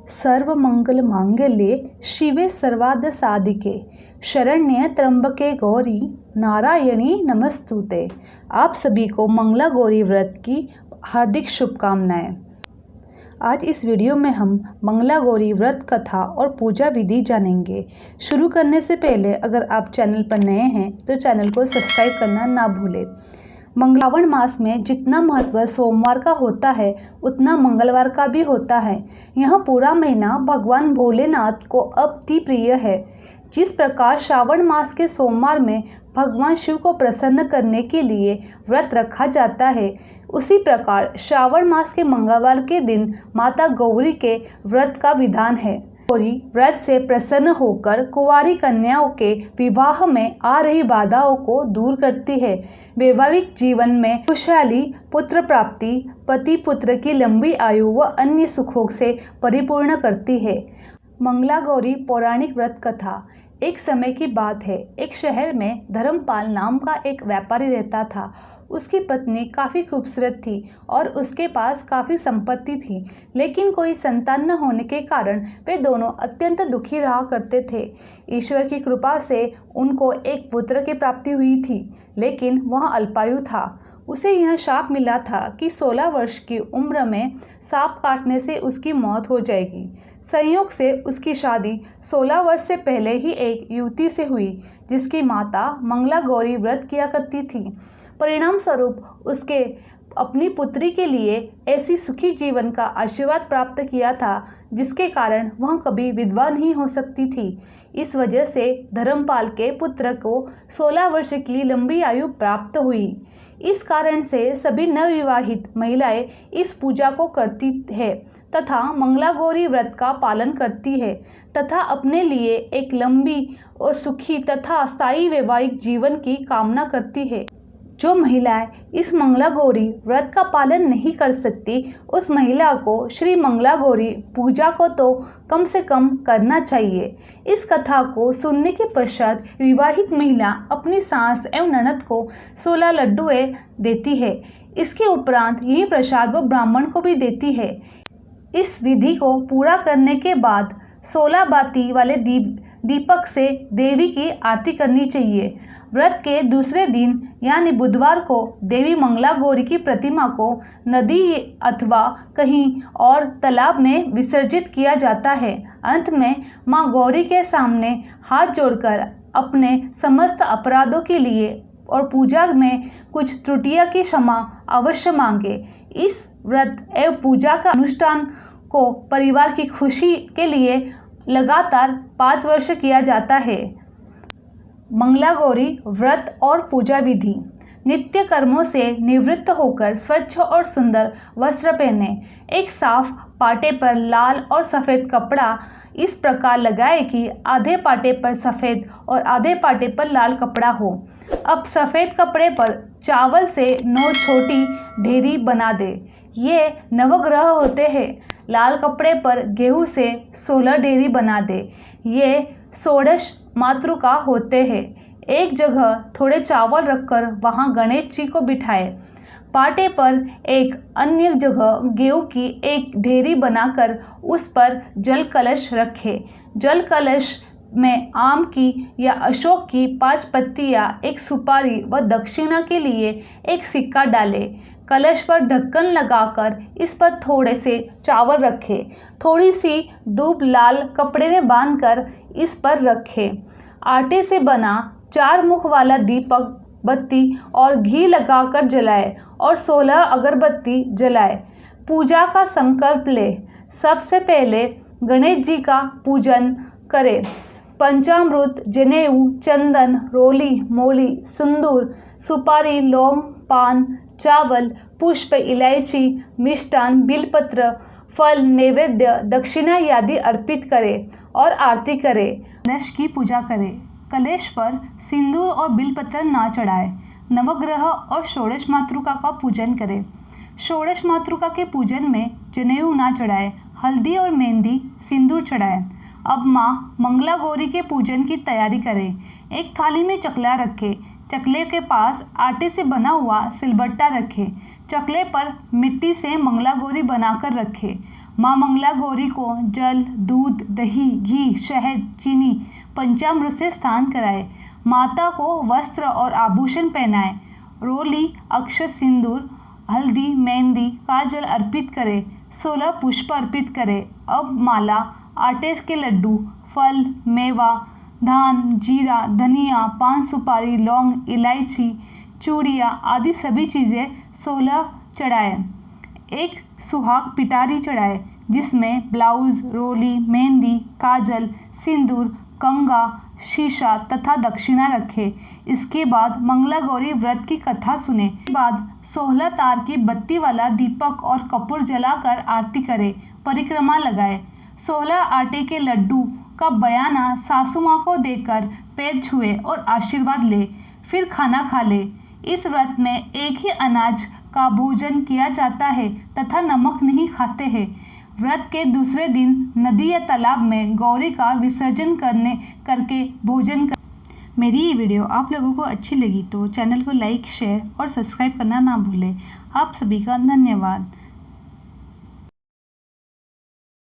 सर्वमंगल मांगल्ये शिवे सर्वार्थ साधिके शरण्य त्र्यंबके गौरी नारायणी नमस्तुते। आप सभी को मंगला गौरी व्रत की हार्दिक शुभकामनाएं। आज इस वीडियो में हम मंगला गौरी व्रत कथा और पूजा विधि जानेंगे। शुरू करने से पहले अगर आप चैनल पर नए हैं तो चैनल को सब्सक्राइब करना ना भूलें। श्रावण मास में जितना महत्व सोमवार का होता है उतना मंगलवार का भी होता है। यह पूरा महीना भगवान भोलेनाथ को अति प्रिय है। जिस प्रकार श्रावण मास के सोमवार में भगवान शिव को प्रसन्न करने के लिए व्रत रखा जाता है, उसी प्रकार श्रावण मास के मंगलवार के दिन माता गौरी के व्रत का विधान है। गौरी व्रत से प्रसन्न होकर कुंवारी कन्याओं के विवाह में आ रही बाधाओं को दूर करती है। वैवाहिक जीवन में खुशहाली, पुत्र प्राप्ति, पति पुत्र की लंबी आयु व अन्य सुखों से परिपूर्ण करती है। मंगला गौरी पौराणिक व्रत कथा। एक समय की बात है, एक शहर में धर्मपाल नाम का एक व्यापारी रहता था। उसकी पत्नी काफ़ी खूबसूरत थी और उसके पास काफ़ी संपत्ति थी, लेकिन कोई संतान न होने के कारण वे दोनों अत्यंत दुखी रहा करते थे। ईश्वर की कृपा से उनको एक पुत्र की प्राप्ति हुई थी, लेकिन वह अल्पायु था। उसे यह शाप मिला था कि 16 वर्ष की उम्र में सांप काटने से उसकी मौत हो जाएगी। संयोग से उसकी शादी 16 वर्ष से पहले ही एक युवती से हुई, जिसकी माता मंगला गौरी व्रत किया करती थी। परिणाम स्वरूप उसके अपनी पुत्री के लिए ऐसी सुखी जीवन का आशीर्वाद प्राप्त किया था, जिसके कारण वह कभी विधवा नहीं हो सकती थी। इस वजह से धर्मपाल के पुत्र को 16 वर्ष की लंबी आयु प्राप्त हुई। इस कारण से सभी नवविवाहित महिलाएं इस पूजा को करती है तथा मंगला गौरी व्रत का पालन करती है तथा अपने लिए एक लंबी और सुखी तथा स्थायी वैवाहिक जीवन की कामना करती है। जो महिलाएं इस मंगला गौरी व्रत का पालन नहीं कर सकती, उस महिला को श्री मंगला गौरी पूजा को तो कम से कम करना चाहिए। इस कथा को सुनने के पश्चात विवाहित महिला अपनी सास एवं ननद को 16 लड्डुएं देती है। इसके उपरांत यही प्रसाद वो ब्राह्मण को भी देती है। इस विधि को पूरा करने के बाद 16 बाती वाले दीपक से देवी की आरती करनी चाहिए। व्रत के दूसरे दिन यानी बुधवार को देवी मंगला गौरी की प्रतिमा को नदी अथवा कहीं और तालाब में विसर्जित किया जाता है। अंत में मां गौरी के सामने हाथ जोड़कर अपने समस्त अपराधों के लिए और पूजा में कुछ त्रुटियां की क्षमा अवश्य मांगे। इस व्रत एवं पूजा का अनुष्ठान को परिवार की खुशी के लिए लगातार 5 वर्ष किया जाता है। मंगला गौरी व्रत और पूजा विधि। नित्य कर्मों से निवृत्त होकर स्वच्छ और सुंदर वस्त्र पहने। एक साफ पाटे पर लाल और सफ़ेद कपड़ा इस प्रकार लगाए कि आधे पाटे पर सफ़ेद और आधे पाटे पर लाल कपड़ा हो। अब सफ़ेद कपड़े पर चावल से 9 छोटी ढेरी बना दे। ये नवग्रह होते हैं। लाल कपड़े पर गेहूं से 16 ढेरी बना दे। ये षोडश मातृका होते हैं। एक जगह थोड़े चावल रखकर वहां गणेश जी को बिठाए। पाटे पर एक अन्य जगह गेहूं की एक ढेरी बनाकर उस पर जल कलश रखे। जल कलश में आम की या अशोक की 5 पत्तियां, एक सुपारी व दक्षिणा के लिए एक सिक्का डाले। कलश पर ढक्कन लगाकर इस पर थोड़े से चावल रखे। थोड़ी सी दूब लाल कपड़े में बांधकर इस पर रखे। आटे से बना 4 मुख वाला दीपक बत्ती और घी लगाकर जलाए और 16 अगरबत्ती जलाए। पूजा का संकल्प ले। सबसे पहले गणेश जी का पूजन करें। पंचामृत, जनेऊ, चंदन, रोली, मोली, सिंदूर, सुपारी, लौंग, पान, चावल, पुष्प, इलायची, मिष्टान, बिलपत्र, फल, नैवेद्य, दक्षिणा आदि अर्पित करें और आरती करें। कलश की पूजा करें। कलश पर सिंदूर और बिलपत्र ना चढ़ाएं। नवग्रह और षोडश मातृका का पूजन करें। षोडश मातृका के पूजन में जनेऊ ना चढ़ाएं। हल्दी और मेहंदी, सिंदूर चढ़ाएं। अब माँ मंगला गौरी के पूजन की तैयारी करें। एक थाली में चकला रखें। चकले के पास आटे से बना हुआ सिलबट्टा रखें। चकले पर मिट्टी से मंगला गौरी बनाकर रखें। माँ मंगला गौरी को जल, दूध, दही, घी, शहद, चीनी, पंचामृत से स्नान कराए। माता को वस्त्र और आभूषण पहनाए। रोली, अक्षत, सिंदूर, हल्दी, मेहंदी, काजल अर्पित करे। 16 पुष्प अर्पित करे। अब माला, आटे के लड्डू, फल, मेवा, धान, जीरा, धनिया, पान सुपारी, लौंग, इलायची, चूड़ियाँ आदि सभी चीज़ें 16 चढ़ाए। एक सुहाग पिटारी चढ़ाए जिसमें ब्लाउज, रोली, मेहंदी, काजल, सिंदूर, कंगा, शीशा तथा दक्षिणा रखे। इसके बाद मंगला गौरी व्रत की कथा सुने। इसके बाद 16 तार की बत्ती वाला दीपक और कपूर जलाकर आरती करे, परिक्रमा लगाए। 16 आटे के लड्डू का बयाना सासू माँ को देकर पैर छुए और आशीर्वाद ले, फिर खाना खा ले। इस व्रत में एक ही अनाज का भोजन किया जाता है तथा नमक नहीं खाते हैं। व्रत के दूसरे दिन नदी या तालाब में गौरी का विसर्जन करके भोजन कर। मेरी ये वीडियो आप लोगों को अच्छी लगी तो चैनल को लाइक, शेयर और सब्सक्राइब करना ना भूलें। आप सभी का धन्यवाद।